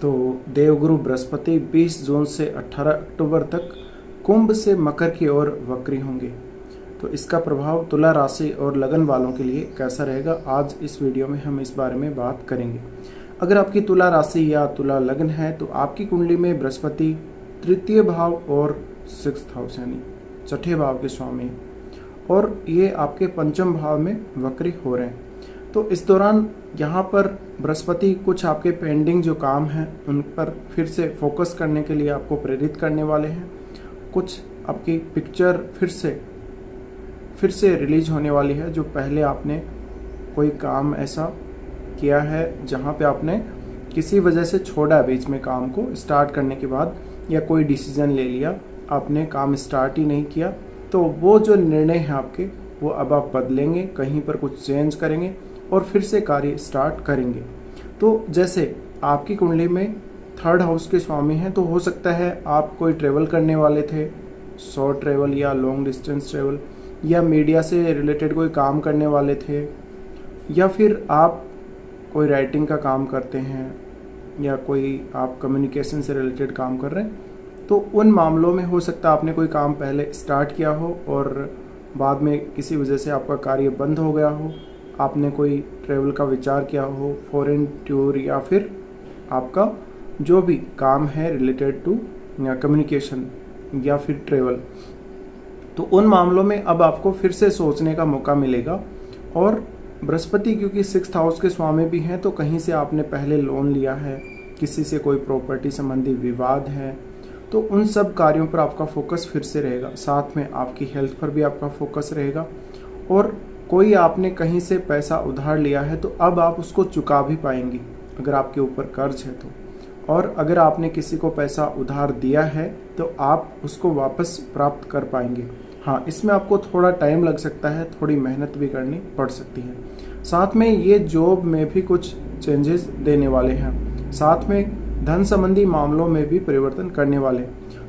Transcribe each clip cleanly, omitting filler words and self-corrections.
तो देवगुरु बृहस्पति 20 जून से 18 अक्टूबर तक कुंभ से मकर की ओर वक्री होंगे। तो इसका प्रभाव तुला राशि और लगन वालों के लिए कैसा रहेगा, आज इस वीडियो में हम इस बारे में बात करेंगे। अगर आपकी तुला राशि या तुला लगन है तो आपकी कुंडली में बृहस्पति तृतीय भाव और 6th हाउस यानी छठे भाव के स्वामी और ये आपके पंचम भाव में वक्री हो रहे हैं। तो इस दौरान यहाँ पर बृहस्पति कुछ आपके पेंडिंग जो काम हैं उन पर फिर से फोकस करने के लिए आपको प्रेरित करने वाले हैं। कुछ आपकी पिक्चर फिर से रिलीज होने वाली है जो पहले आपने कोई काम ऐसा किया है जहाँ पे आपने किसी वजह से छोड़ा बीच में काम को स्टार्ट करने के बाद, या कोई डिसीजन ले लिया आपने काम स्टार्ट ही नहीं किया, तो वो जो निर्णय है आपके वो अब आप बदलेंगे, कहीं पर कुछ चेंज करेंगे और फिर से कार्य स्टार्ट करेंगे। तो जैसे आपकी कुंडली में 3rd हाउस के स्वामी हैं, तो हो सकता है आप कोई ट्रेवल करने वाले थे, शॉर्ट ट्रेवल या लॉन्ग डिस्टेंस ट्रेवल, या मीडिया से रिलेटेड कोई काम करने वाले थे, या फिर आप कोई राइटिंग का काम करते हैं या कोई आप कम्युनिकेशन से रिलेटेड काम कर रहे हैं। तो उन मामलों में हो सकता है आपने कोई काम पहले स्टार्ट किया हो और बाद में किसी वजह से आपका कार्य बंद हो गया हो, आपने कोई ट्रैवल का विचार किया हो, फॉरेन टूर, या फिर आपका जो भी काम है रिलेटेड टू कम्युनिकेशन या फिर ट्रैवल। तो उन मामलों में अब आपको फिर से सोचने का मौका मिलेगा। और बृहस्पति क्योंकि 6th हाउस के स्वामी भी हैं, तो कहीं से आपने पहले लोन लिया है, किसी से कोई प्रॉपर्टी संबंधी विवाद है, तो उन सब कार्यों पर आपका फोकस फिर से रहेगा। साथ में आपकी हेल्थ पर भी आपका फोकस रहेगा। और कोई आपने कहीं से पैसा उधार लिया है तो अब आप उसको चुका भी पाएंगी अगर आपके ऊपर कर्ज है तो। और अगर आपने किसी को पैसा उधार दिया है तो आप उसको वापस प्राप्त कर पाएंगे। हाँ, इसमें आपको थोड़ा टाइम लग सकता है, थोड़ी मेहनत भी करनी पड़ सकती है। साथ में ये जॉब में भी कुछ चेंजेस देने वाले हैं, साथ में धन संबंधी मामलों में भी परिवर्तन करने वाले।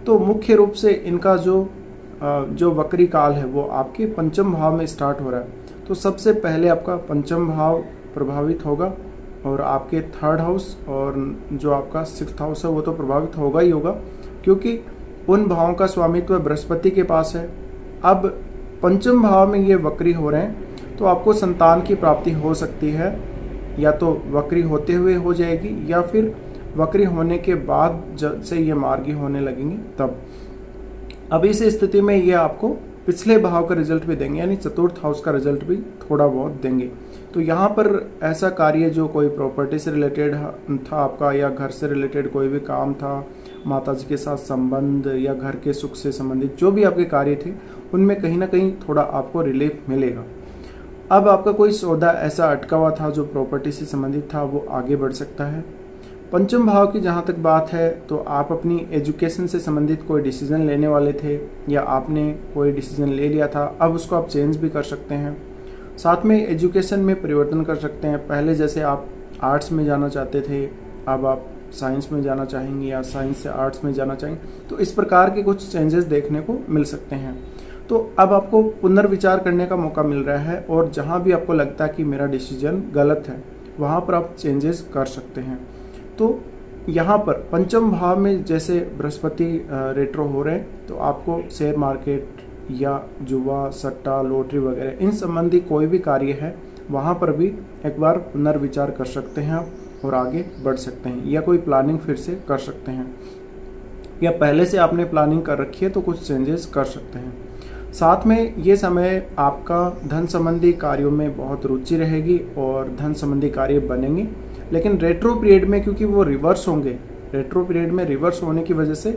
तो मुख्य रूप से इनका जो वक्री काल है वो आपके पंचम भाव में स्टार्ट हो रहा है। तो सबसे पहले आपका पंचम भाव प्रभावित होगा और आपके 3rd हाउस और जो आपका 6th हाउस है वो तो प्रभावित होगा ही होगा, क्योंकि उन भावों का स्वामित्व बृहस्पति के पास है। अब पंचम भाव में ये वक्री हो रहे हैं तो आपको संतान की प्राप्ति हो सकती है, या तो वक्री होते हुए हो जाएगी या फिर वक्री होने के बाद जब से ये मार्गी होने लगेंगी तब। अब इस स्थिति में ये आपको पिछले भाव का रिजल्ट भी देंगे, यानी 4th हाउस का रिजल्ट भी थोड़ा बहुत देंगे। तो यहाँ पर ऐसा कार्य जो कोई प्रॉपर्टी से रिलेटेड था आपका, या घर से रिलेटेड कोई भी काम था, माताजी के साथ संबंध या घर के सुख से संबंधित जो भी आपके कार्य थे, उनमें कहीं ना कहीं थोड़ा आपको रिलीफ मिलेगा। अब आपका कोई सौदा ऐसा अटका हुआ था जो प्रॉपर्टी से संबंधित था, वो आगे बढ़ सकता है। पंचम भाव की जहाँ तक बात है तो आप अपनी एजुकेशन से संबंधित कोई डिसीजन लेने वाले थे, या आपने कोई डिसीजन ले लिया था, अब उसको आप चेंज भी कर सकते हैं। साथ में एजुकेशन में परिवर्तन कर सकते हैं। पहले जैसे आप आर्ट्स में जाना चाहते थे, अब आप साइंस में जाना चाहेंगे, या साइंस से आर्ट्स में जाना चाहेंगे, तो इस प्रकार के कुछ चेंजेस देखने को मिल सकते हैं। तो अब आपको पुनर्विचार करने का मौका मिल रहा है, और जहाँ भी आपको लगता है कि मेरा डिसीजन गलत है वहाँ पर आप चेंजेस कर सकते हैं। तो यहाँ पर पंचम भाव में जैसे बृहस्पति रेट्रो हो रहे हैं, तो आपको शेयर मार्केट या जुआ, सट्टा, लॉटरी वगैरह इन संबंधी कोई भी कार्य है वहाँ पर भी एक बार पुनर्विचार कर सकते हैं आप और आगे बढ़ सकते हैं, या कोई प्लानिंग फिर से कर सकते हैं, या पहले से आपने प्लानिंग कर रखी है तो कुछ चेंजेस कर सकते हैं। साथ में ये समय आपका धन संबंधी कार्यों में बहुत रुचि रहेगी और धन संबंधी कार्य बनेंगे। लेकिन रेट्रो पीरियड में क्योंकि वो रिवर्स होंगे, रेट्रो पीरियड में रिवर्स होने की वजह से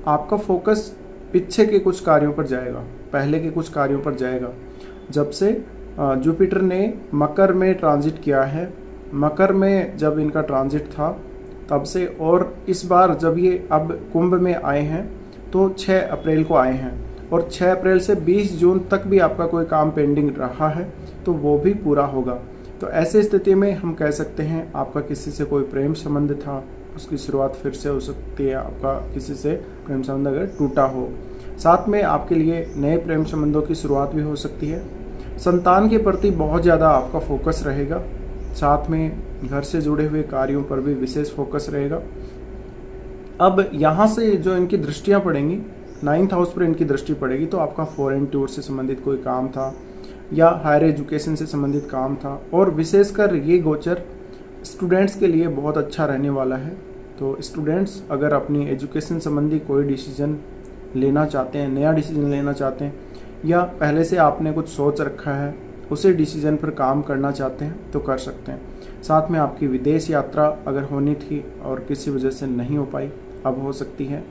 आपका फोकस पीछे के कुछ कार्यों पर जाएगा, पहले के कुछ कार्यों पर जाएगा। जब से जुपिटर ने मकर में ट्रांजिट किया है, मकर में जब इनका ट्रांजिट था तब से, और इस बार जब ये अब कुंभ में आए हैं तो 6 अप्रैल को आए हैं, और 6 अप्रैल से 20 जून तक भी आपका कोई काम पेंडिंग रहा है तो वो भी पूरा होगा। तो ऐसे स्थिति में हम कह सकते हैं आपका किसी से कोई प्रेम संबंध था, उसकी शुरुआत फिर से हो सकती है। आपका किसी से प्रेम संबंध अगर टूटा हो, साथ में आपके लिए नए प्रेम संबंधों की शुरुआत भी हो सकती है। संतान के प्रति बहुत ज़्यादा आपका फोकस रहेगा, साथ में घर से जुड़े हुए कार्यों पर भी विशेष फोकस रहेगा। अब यहाँ से जो इनकी दृष्टियाँ पड़ेंगी, 9th हाउस पर इनकी दृष्टि पड़ेगी, तो आपका फॉरेन टूर से संबंधित कोई काम था या हायर एजुकेशन से संबंधित काम था, और विशेषकर ये गोचर स्टूडेंट्स के लिए बहुत अच्छा रहने वाला है। तो स्टूडेंट्स अगर अपनी एजुकेशन संबंधी कोई डिसीजन लेना चाहते हैं, नया डिसीजन लेना चाहते हैं, या पहले से आपने कुछ सोच रखा है उसे डिसीजन पर काम करना चाहते हैं तो कर सकते हैं। साथ में आपकी विदेश यात्रा अगर होनी थी और किसी वजह से नहीं हो पाई, अब हो सकती है।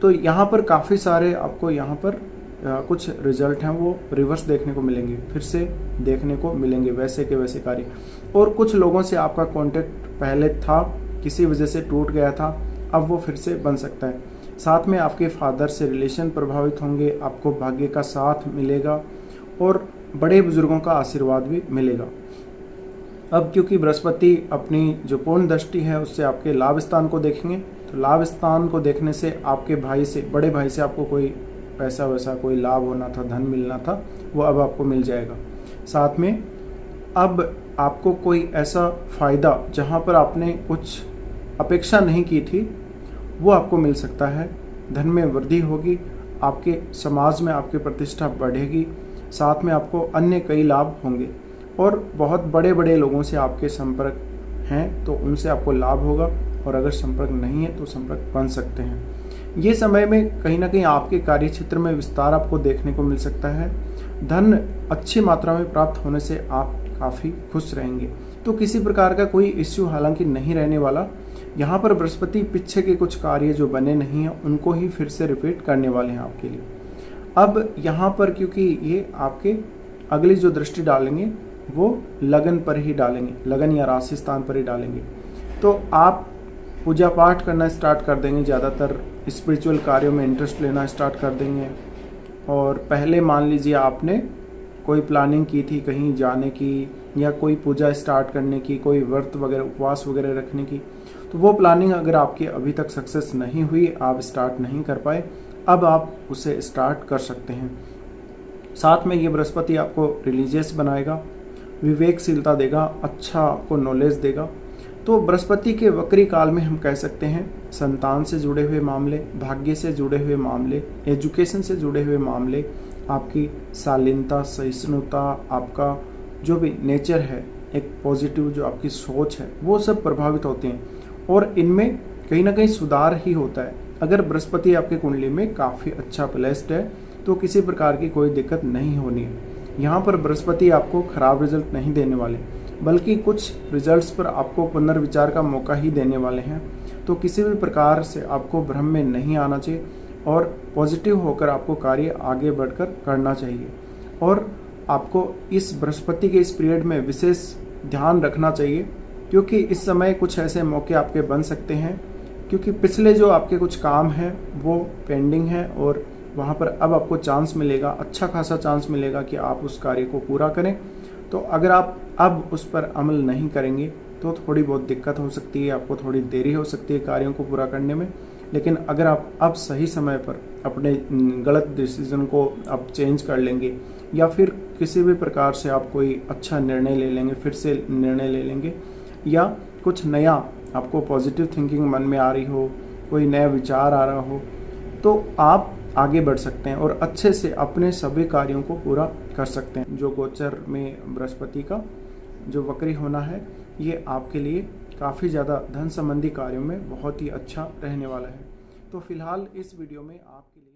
तो यहाँ पर काफ़ी सारे आपको यहाँ पर कुछ रिजल्ट हैं वो रिवर्स देखने को मिलेंगे, फिर से देखने को मिलेंगे वैसे के वैसे कार्य। और कुछ लोगों से आपका कांटेक्ट पहले था, किसी वजह से टूट गया था, अब वो फिर से बन सकता है। साथ में आपके फादर से रिलेशन प्रभावित होंगे, आपको भाग्य का साथ मिलेगा और बड़े बुजुर्गों का आशीर्वाद भी मिलेगा। अब क्योंकि बृहस्पति अपनी जो पूर्ण दृष्टि है उससे आपके लाभ स्थान को देखेंगे, तो लाभ स्थान को देखने से आपके भाई से, बड़े भाई से आपको कोई पैसा वैसा कोई लाभ होना था, धन मिलना था, वो अब आपको मिल जाएगा। साथ में अब आपको कोई ऐसा फायदा जहाँ पर आपने कुछ अपेक्षा नहीं की थी वो आपको मिल सकता है। धन में वृद्धि होगी, आपके समाज में आपकी प्रतिष्ठा बढ़ेगी, साथ में आपको अन्य कई लाभ होंगे, और बहुत बड़े बड़े लोगों से आपके संपर्क हैं तो उनसे आपको लाभ होगा, और अगर संपर्क नहीं है तो संपर्क बन सकते हैं। ये समय में कहीं ना कहीं आपके कार्य क्षेत्र में विस्तार आपको देखने को मिल सकता है। धन अच्छी मात्रा में प्राप्त होने से आप काफ़ी खुश रहेंगे। तो किसी प्रकार का कोई इश्यू हालांकि नहीं रहने वाला। यहाँ पर बृहस्पति पीछे के कुछ कार्य जो बने नहीं हैं उनको ही फिर से रिपीट करने वाले हैं आपके लिए। अब यहाँ पर क्योंकि ये आपके अगली जो दृष्टि डालेंगे वो लगन पर ही डालेंगे, लगन या राशि स्थान पर ही डालेंगे, तो आप पूजा पाठ करना स्टार्ट कर देंगे, ज़्यादातर स्पिरिचुअल कार्यों में इंटरेस्ट लेना स्टार्ट कर देंगे। और पहले मान लीजिए आपने कोई प्लानिंग की थी कहीं जाने की या कोई पूजा स्टार्ट करने की, कोई व्रत वगैरह उपवास वगैरह रखने की, तो वो प्लानिंग अगर आपकी अभी तक सक्सेस नहीं हुई, आप स्टार्ट नहीं कर पाए, अब आप उसे स्टार्ट कर सकते हैं। साथ में ये बृहस्पति आपको रिलीजियस बनाएगा, विवेकशीलता देगा, अच्छा आपको नॉलेज देगा। तो बृहस्पति के वक्री काल में हम कह सकते हैं संतान से जुड़े हुए मामले, भाग्य से जुड़े हुए मामले, एजुकेशन से जुड़े हुए मामले, आपकी शालीनता, सहिष्णुता, आपका जो भी नेचर है, एक पॉजिटिव जो आपकी सोच है, वो सब प्रभावित होते हैं और इनमें कहीं ना कहीं सुधार ही होता है। अगर बृहस्पति आपकी कुंडली में काफ़ी अच्छा प्लेस्ड है तो किसी प्रकार की कोई दिक्कत नहीं होनी है। यहाँ पर बृहस्पति आपको खराब रिजल्ट नहीं देने वाले, बल्कि कुछ रिजल्ट्स पर आपको पुनर्विचार का मौका ही देने वाले हैं। तो किसी भी प्रकार से आपको भ्रम में नहीं आना चाहिए और पॉजिटिव होकर आपको कार्य आगे बढ़कर करना चाहिए। और आपको इस बृहस्पति के इस पीरियड में विशेष ध्यान रखना चाहिए, क्योंकि इस समय कुछ ऐसे मौके आपके बन सकते हैं, क्योंकि पिछले जो आपके कुछ काम हैं वो पेंडिंग है और वहाँ पर अब आपको चांस मिलेगा, अच्छा खासा चांस मिलेगा कि आप उस कार्य को पूरा करें। तो अगर आप अब उस पर अमल नहीं करेंगे तो थोड़ी बहुत दिक्कत हो सकती है, आपको थोड़ी देरी हो सकती है कार्यों को पूरा करने में। लेकिन अगर आप अब सही समय पर अपने गलत डिसीजन को आप चेंज कर लेंगे या फिर किसी भी प्रकार से आप कोई अच्छा निर्णय ले लेंगे, फिर से निर्णय ले लेंगे, या कुछ नया आपको पॉजिटिव थिंकिंग मन में आ रही हो, कोई नया विचार आ रहा हो, तो आप आगे बढ़ सकते हैं और अच्छे से अपने सभी कार्यों को पूरा कर सकते हैं। जो गोचर में बृहस्पति का जो वक्री होना है ये आपके लिए काफ़ी ज़्यादा धन संबंधी कार्यों में बहुत ही अच्छा रहने वाला है। तो फिलहाल इस वीडियो में आपके लिए